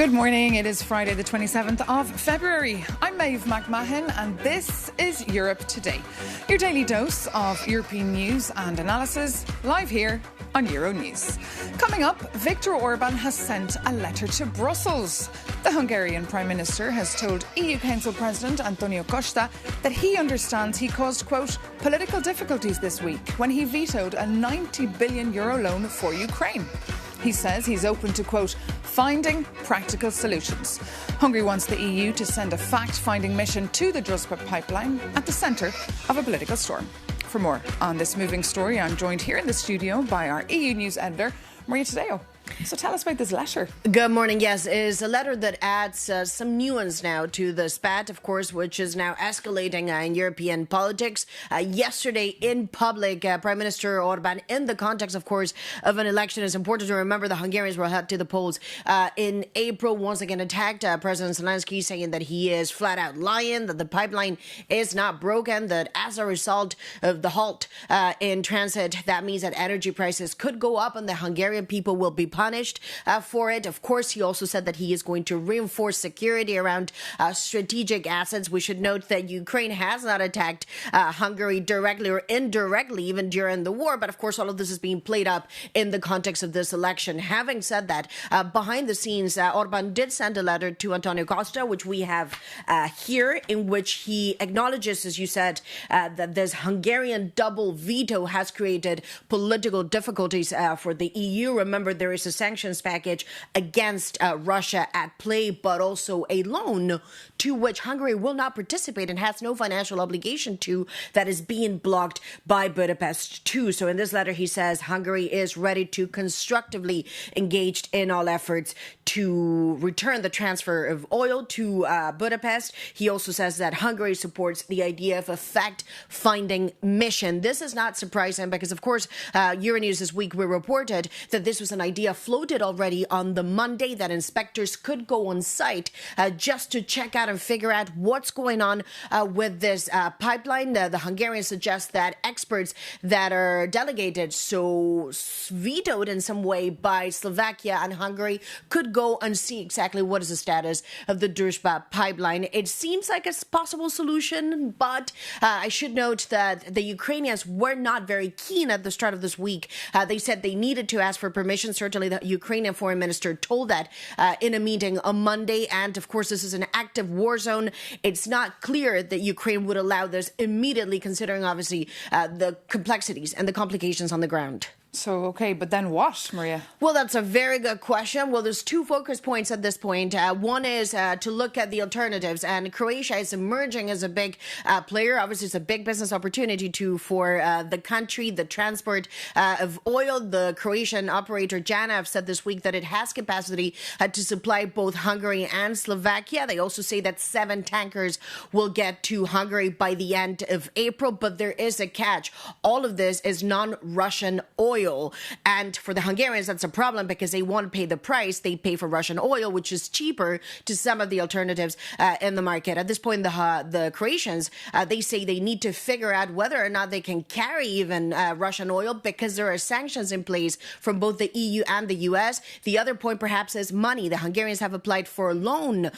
Good morning. It is Friday, the 27th of February. I'm Maeve McMahon, and this is Europe Today, your daily dose of European news and analysis, live here on Euronews. Coming up, Viktor Orban has sent a letter to Brussels. The Hungarian Prime Minister has told EU Council President Antonio Costa that he understands he caused, quote, political difficulties this week when he vetoed a €90 billion loan for Ukraine. He says he's open to, quote, finding practical solutions. Hungary wants the EU to send a fact-finding mission to the Spat pipeline at the centre of a political storm. For more on this moving story, I'm joined here in the studio by our EU News editor, Maria Tadeo. So tell us about this letter. Good morning. Yes, it is a letter that adds some nuance now to the spat, of course, which is now escalating in European politics. Yesterday in public, Prime Minister Orban, in the context, of course, of an election, it's important to remember the Hungarians were headed to the polls in April, once again attacked President Zelensky, saying that he is flat out lying, that the pipeline is not broken, that as a result of the halt in transit, that means that energy prices could go up and the Hungarian people will be punished for it. Of course, he also said that he is going to reinforce security around strategic assets. We should note that Ukraine has not attacked Hungary directly or indirectly, even during the war. But of course, all of this is being played up in the context of this election. Having said that, behind the scenes, Orban did send a letter to Antonio Costa, which we have here, in which he acknowledges, as you said, that this Hungarian double veto has created political difficulties for the EU. Remember, there is a sanctions package against Russia at play, but also a loan to which Hungary will not participate and has no financial obligation to, that is being blocked by Budapest too. So in this letter, he says Hungary is ready to constructively engage in all efforts to return the transfer of oil to Budapest. He also says that Hungary supports the idea of a fact-finding mission. This is not surprising because, of course, Euronews this week we reported that this was an idea floated already on the Monday, that inspectors could go on site just to check out and figure out what's going on with this pipeline. The Hungarians suggest that experts that are delegated, so vetoed in some way by Slovakia and Hungary, could go and see exactly what is the status of the Spat pipeline. It seems like a possible solution, but I should note that the Ukrainians were not very keen at the start of this week. They said they needed to ask for permission. Certainly, the Ukrainian foreign minister told that in a meeting on Monday. And of course, this is an active war zone. It's not clear that Ukraine would allow this immediately, considering obviously the complexities and the complications on the ground. So, OK, but then what, Maria? Well, that's a very good question. Well, there's two focus points at this point. One is to look at the alternatives, and Croatia is emerging as a big player. Obviously, it's a big business opportunity for the country, the transport of oil. The Croatian operator Janav said this week that it has capacity to supply both Hungary and Slovakia. They also say that 7 tankers will get to Hungary by the end of April, but there is a catch. All of this is non-Russian oil. And for the Hungarians, that's a problem because they want to pay the price they pay for Russian oil, which is cheaper to some of the alternatives in the market. At this point, the Croatians, they say they need to figure out whether or not they can carry even Russian oil because there are sanctions in place from both the EU and the US. The other point perhaps is money. The Hungarians have applied for a loan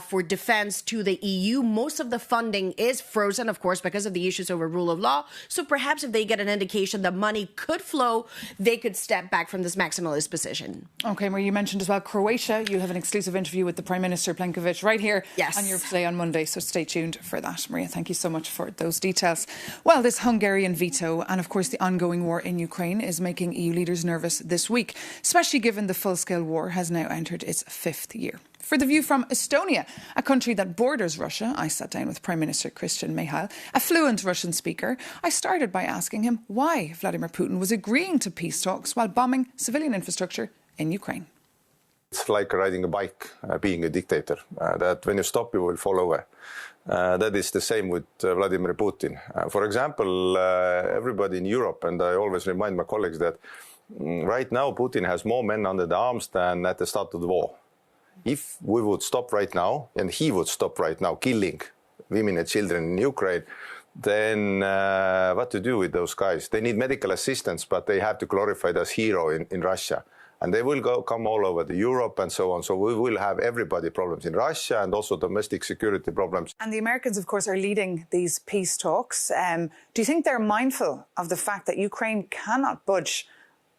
for defense to the EU. Most of the funding is frozen, of course, because of the issues over rule of law. So perhaps if they get an indication that money could flow, they could step back from this maximalist position. OK, Maria, you mentioned as well Croatia. You have an exclusive interview with the Prime Minister Plenković right here on Europe Today on Monday. So stay tuned for that. Maria, thank you so much for those details. Well, this Hungarian veto and, of course, the ongoing war in Ukraine is making EU leaders nervous this week, especially given the full-scale war has now entered its 5th year. For The View from Estonia, a country that borders Russia, I sat down with Prime Minister Christian Michal, a fluent Russian speaker. I started by asking him why Vladimir Putin was agreeing to peace talks while bombing civilian infrastructure in Ukraine. It's like riding a bike, being a dictator, that when you stop, you will fall over. That is the same with Vladimir Putin. For example, everybody in Europe, and I always remind my colleagues that right now Putin has more men under the arms than at the start of the war. If we would stop right now, and he would stop right now killing women and children in Ukraine, then what to do with those guys? They need medical assistance, but they have to glorify as hero in Russia. And they will come all over the Europe and so on. So we will have everybody problems in Russia and also domestic security problems. And the Americans, of course, are leading these peace talks. Do you think they're mindful of the fact that Ukraine cannot budge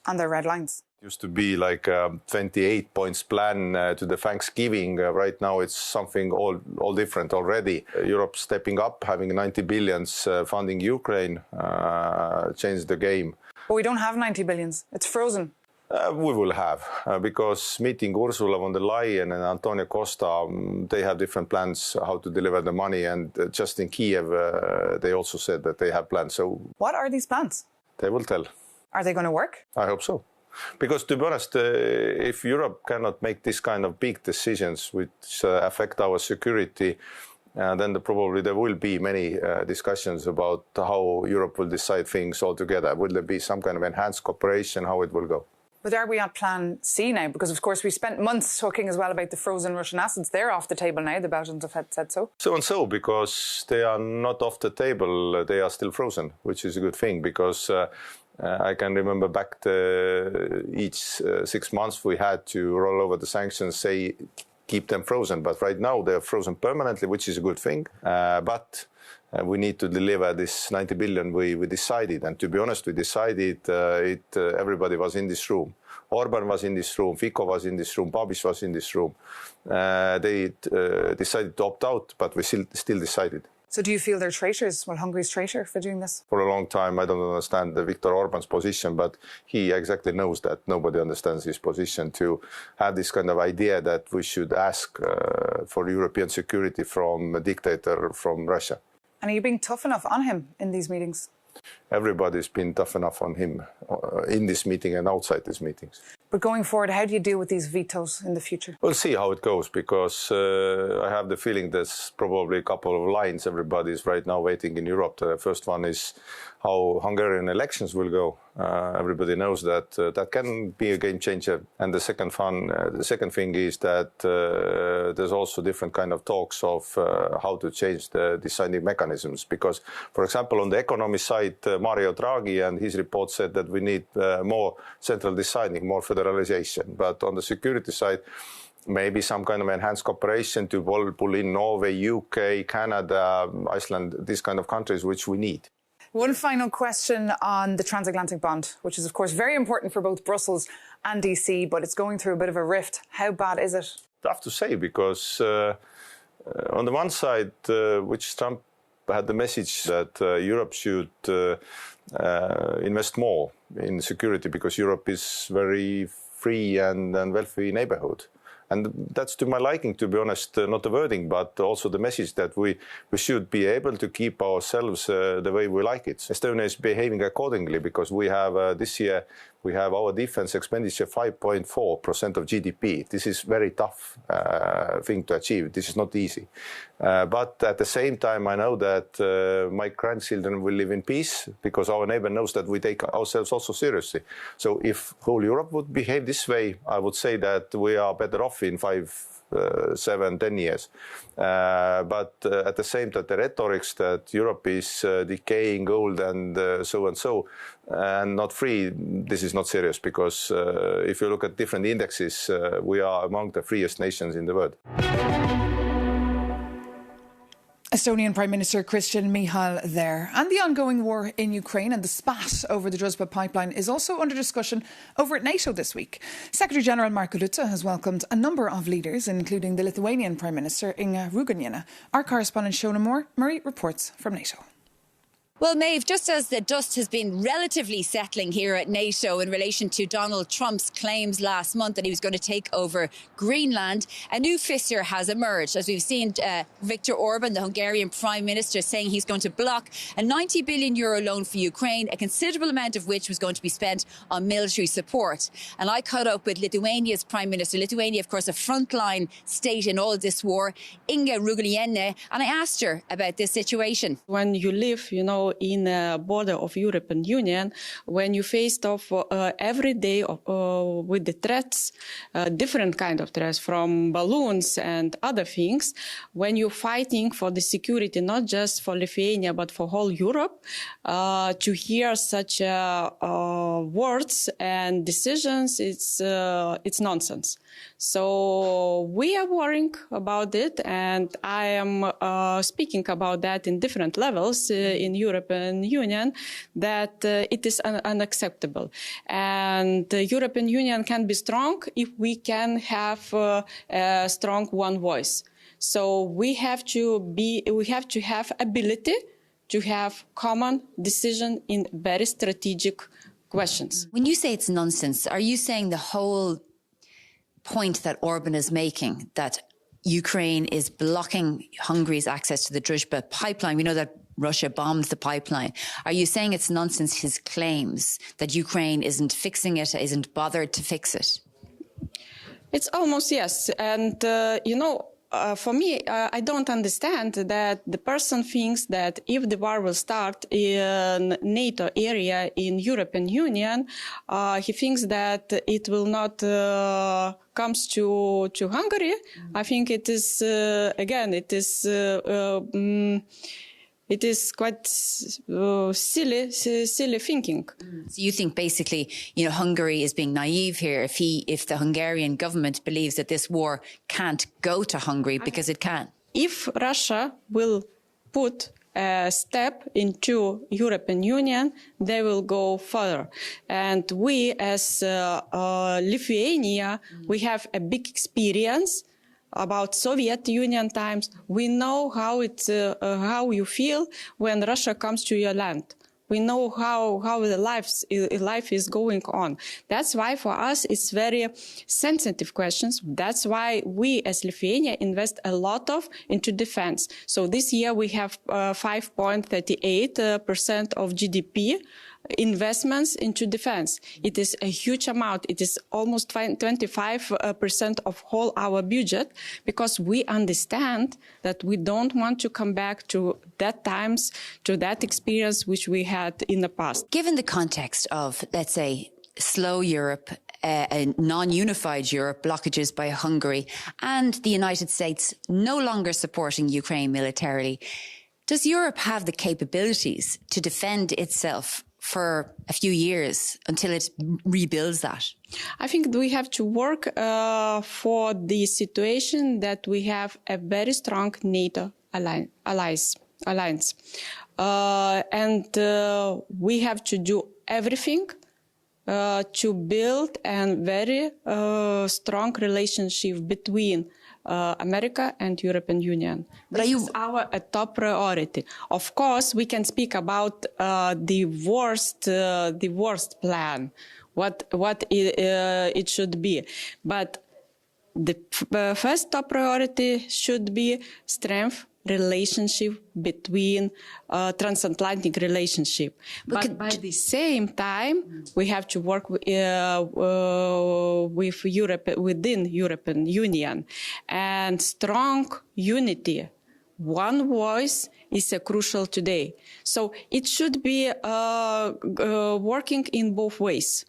on their red lines? It used to be like a 28 points plan to the Thanksgiving. Right now it's something all different already. Europe stepping up, having 90 billions funding Ukraine, changed the game. But we don't have 90 billions. It's frozen. We will have, because meeting Ursula von der Leyen and Antonio Costa, they have different plans how to deliver the money. And just in Kiev, they also said that they have plans. So what are these plans? They will tell. Are they going to work? I hope so. Because to be honest, if Europe cannot make this kind of big decisions which affect our security, then probably there will be many discussions about how Europe will decide things altogether. Will there be some kind of enhanced cooperation, how it will go? But are we on plan C now? Because, of course, we spent months talking as well about the frozen Russian assets. They're off the table now. The Belgians have said so. So and so, because they are not off the table, they are still frozen, which is a good thing, because I can remember back each 6 months we had to roll over the sanctions, say, keep them frozen. But right now they're frozen permanently, which is a good thing. But we need to deliver this 90 billion we decided. And to be honest, we decided everybody was in this room. Orban was in this room, Fico was in this room, Babiš was in this room. They decided to opt out, but we still decided. So do you feel they're traitors? Well, Hungary's traitor for doing this? For a long time, I don't understand Viktor Orban's position, but he exactly knows that nobody understands his position to have this kind of idea that we should ask for European security from a dictator from Russia. And are you being tough enough on him in these meetings? Everybody's been tough enough on him in this meeting and outside these meetings. But going forward, how do you deal with these vetoes in the future? We'll see how it goes, because I have the feeling there's probably a couple of lines everybody's right now waiting in Europe. The first one is how Hungarian elections will go. Everybody knows that that can be a game changer. And the second thing is that there's also different kind of talks of how to change the deciding mechanisms. Because, for example, on the economy side, Mario Draghi and his report said that we need more central deciding, more federalization. But on the security side, maybe some kind of enhanced cooperation to pull in Norway, UK, Canada, Iceland, these kind of countries which we need. One final question on the transatlantic bond, which is, of course, very important for both Brussels and DC, but it's going through a bit of a rift. How bad is it? Tough to say, because on the one side, which Trump had the message that Europe should invest more in security, because Europe is very free and wealthy neighborhood. And that's to my liking, to be honest, not the wording, but also the message that we should be able to keep ourselves the way we like it. Estonia is behaving accordingly, because we have this year, we have our defense expenditure 5.4% of GDP. This is very tough thing to achieve. This is not easy. But at the same time, I know that my grandchildren will live in peace, because our neighbor knows that we take ourselves also seriously. So if whole Europe would behave this way, I would say that we are better off in 5, 7, 10 years. But at the same time, the rhetorics that Europe is decaying, old and so, and not free, this is not serious, because if you look at different indexes, we are among the freest nations in the world. Estonian Prime Minister Christian Michal there. And the ongoing war in Ukraine and the spat over the Druzhba pipeline is also under discussion over at NATO this week. Secretary-General Mark Rutte has welcomed a number of leaders, including the Lithuanian Prime Minister Inga Ruganiene. Our correspondent Shona Murray reports from NATO. Well, Maeve, just as the dust has been relatively settling here at NATO in relation to Donald Trump's claims last month that he was going to take over Greenland, a new fissure has emerged, as we've seen Viktor Orban, the Hungarian Prime Minister, saying he's going to block a €90 billion loan for Ukraine, a considerable amount of which was going to be spent on military support. And I caught up with Lithuania's Prime Minister, Lithuania, of course, a frontline state in all this war, Inga Ruganiene, and I asked her about this situation. When you live, now in a border of European Union, when you faced off every day with the threats, different kind of threats from balloons and other things, when you're fighting for the security, not just for Lithuania, but for whole Europe, to hear such words and decisions, it's nonsense. So we are worrying about it, and I am speaking about that in different levels in European Union, that it is unacceptable. And the European Union can be strong if we can have a strong one voice. So we have to have ability to have common decision in very strategic questions. When you say it's nonsense, are you saying the whole point that Orban is making, that Ukraine is blocking Hungary's access to the Druzhba pipeline? We know that Russia bombed the pipeline. Are you saying it's nonsense, his claims that Ukraine isn't fixing it, isn't bothered to fix it? It's almost yes. And, for me, I don't understand that the person thinks that if the war will start in NATO area in European Union, he thinks that it will not comes to Hungary. I think it is it is quite silly thinking. So you think basically, Hungary is being naive here if the Hungarian government believes that this war can't go to Hungary because it can? If Russia will put a step into European Union, they will go further. And we as Lithuania, we have a big experience about Soviet Union times. We know how you feel when Russia comes to your land. We know how the life is going on. That's why for us it's very sensitive questions. That's why we as Lithuania invest a lot into defense. So this year we have 5.38% of GDP investments into defense. It is a huge amount. It is almost 25% of whole our budget, because we understand that we don't want to come back to that times, to that experience which we had in the past. Given the context of, let's say, slow Europe, a non-unified Europe, blockages by Hungary, and the United States no longer supporting Ukraine militarily, does Europe have the capabilities to defend itself for a few years until it rebuilds that? I think we have to work for the situation that we have a very strong NATO alliance. And we have to do everything to build a very strong relationship between America and European Union. This is our top priority. Of course, we can speak about the worst plan, what it should be, but the first top priority should be strength relationship between transatlantic relationship. But by the same time, we have to work with Europe, within European Union, and strong unity. One voice is crucial today. So it should be working in both ways.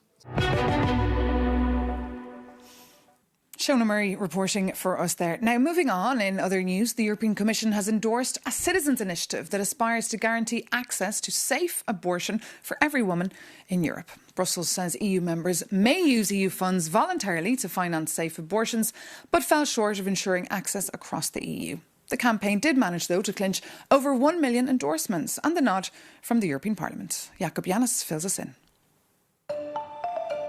Shona Murray reporting for us there. Now, moving on, in other news, the European Commission has endorsed a citizens' initiative that aspires to guarantee access to safe abortion for every woman in Europe. Brussels says EU members may use EU funds voluntarily to finance safe abortions, but fell short of ensuring access across the EU. The campaign did manage, though, to clinch over 1 million endorsements and the nod from the European Parliament. Jakub Janis fills us in.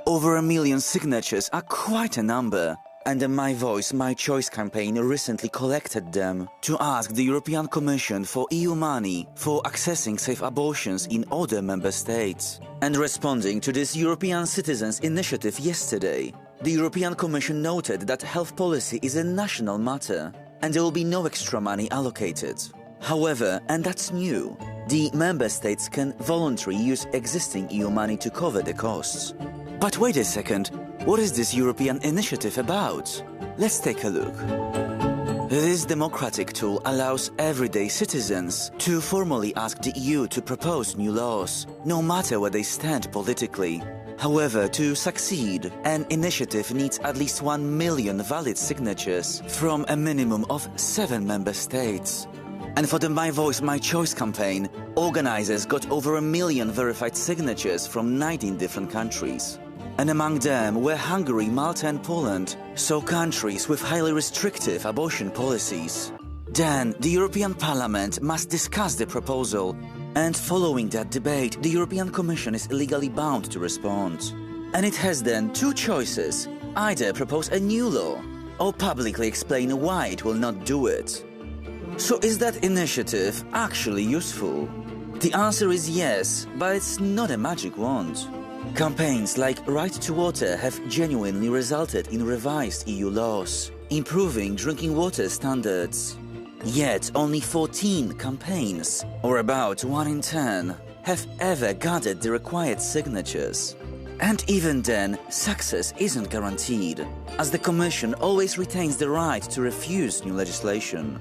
Over 1 million signatures are quite a number. And the My Voice, My Choice campaign recently collected them to ask the European Commission for EU money for accessing safe abortions in other member states. And responding to this European Citizens' Initiative yesterday, the European Commission noted that health policy is a national matter and there will be no extra money allocated. However, and that's new, the member states can voluntarily use existing EU money to cover the costs. But wait a second, what is this European initiative about? Let's take a look. This democratic tool allows everyday citizens to formally ask the EU to propose new laws, no matter where they stand politically. However, to succeed, an initiative needs at least 1 million valid signatures from a minimum of 7 member states. And for the My Voice, My Choice campaign, organizers got over 1 million verified signatures from 19 different countries. And among them were Hungary, Malta and Poland, so countries with highly restrictive abortion policies. Then, the European Parliament must discuss the proposal, and following that debate, the European Commission is legally bound to respond. And it has then 2 choices: either propose a new law, or publicly explain why it will not do it. So is that initiative actually useful? The answer is yes, but it's not a magic wand. Campaigns like Right to Water have genuinely resulted in revised EU laws, improving drinking water standards. Yet only 14 campaigns, or about 1 in 10, have ever gathered the required signatures. And even then, success isn't guaranteed, as the Commission always retains the right to refuse new legislation.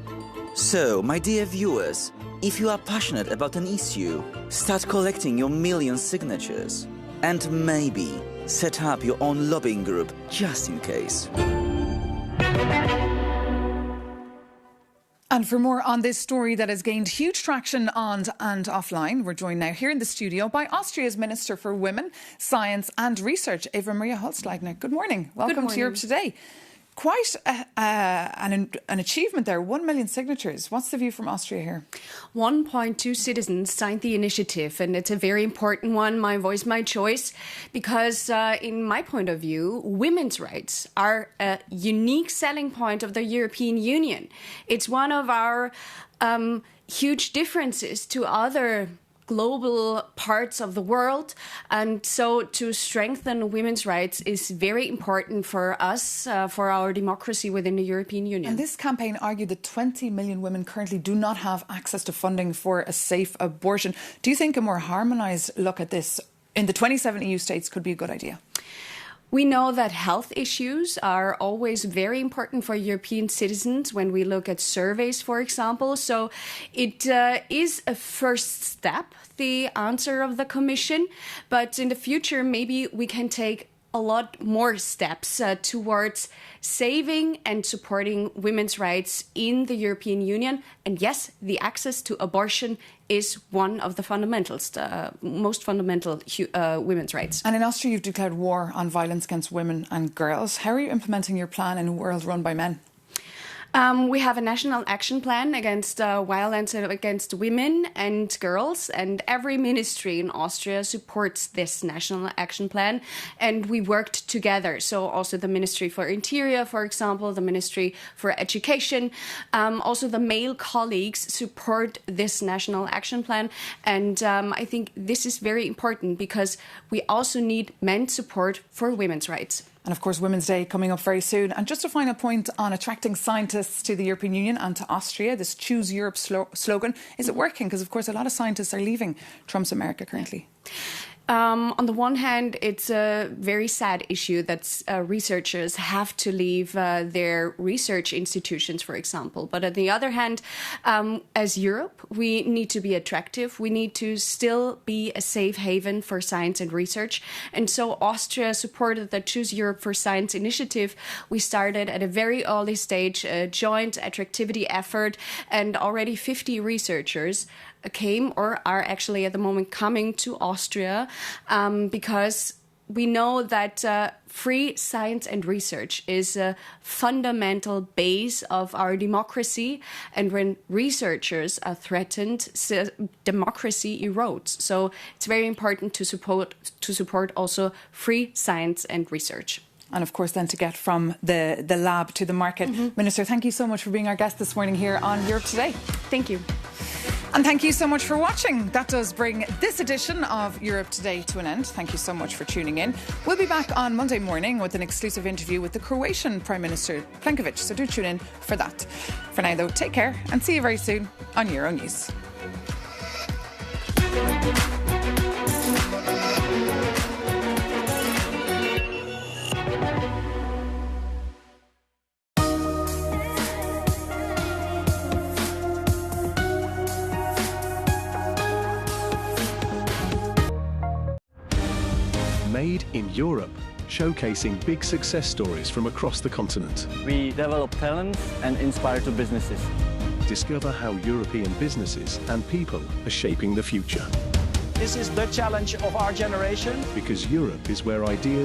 So, my dear viewers, if you are passionate about an issue, start collecting your million signatures. And maybe set up your own lobbying group just in case. And for more on this story that has gained huge traction on and offline, we're joined now here in the studio by Austria's Minister for Women, Science and Research, Eva Maria Holzleitner. Good morning. Welcome to Europe Today. Quite an achievement there, 1 million signatures. What's the view from Austria here? 1.2 citizens signed the initiative, and it's a very important one, My Voice, My Choice, because in my point of view, women's rights are a unique selling point of the European Union. It's one of our huge differences to other global parts of the world, and so to strengthen women's rights is very important for us, for our democracy within the European Union. And this campaign argued that 20 million women currently do not have access to funding for a safe abortion. Do you think a more harmonised look at this in the 27 EU states could be a good idea? We know that health issues are always very important for European citizens when we look at surveys, for example. So it is a first step, the answer of the Commission. But in the future, maybe we can take a lot more steps towards saving and supporting women's rights in the European Union. And yes, the access to abortion is one of the fundamentals, the most fundamental women's rights. And in Austria, you've declared war on violence against women and girls. How are you implementing your plan in a world run by men? We have a national action plan against violence against women and girls, and every ministry in Austria supports this national action plan, and we worked together. So also the Ministry for Interior, for example, the Ministry for Education, also the male colleagues support this national action plan, and I think this is very important because we also need men's support for women's rights. And of course, Women's Day coming up very soon. And just a final point on attracting scientists to the European Union and to Austria, this Choose Europe slogan, is it working? Because, of course, a lot of scientists are leaving Trump's America currently. On the one hand, it's a very sad issue that researchers have to leave their research institutions, for example. But on the other hand, as Europe, we need to be attractive. We need to still be a safe haven for science and research. And so Austria supported the Choose Europe for Science initiative. We started at a very early stage, a joint attractivity effort, and already 50 researchers came or are actually at the moment coming to Austria because we know that free science and research is a fundamental base of our democracy. And when researchers are threatened, democracy erodes. So it's very important to support also free science and research. And of course, then to get from the lab to the market. Minister, thank you so much for being our guest this morning here on Europe Today. Thank you. And thank you so much for watching. That does bring this edition of Europe Today to an end. Thank you so much for tuning in. We'll be back on Monday morning with an exclusive interview with the Croatian Prime Minister Plenković, so do tune in for that. For now, though, take care and see you very soon on Euronews. Made in Europe, showcasing big success stories from across the continent. We develop talents and inspire to businesses. Discover how European businesses and people are shaping the future. This is the challenge of our generation. Because Europe is where ideas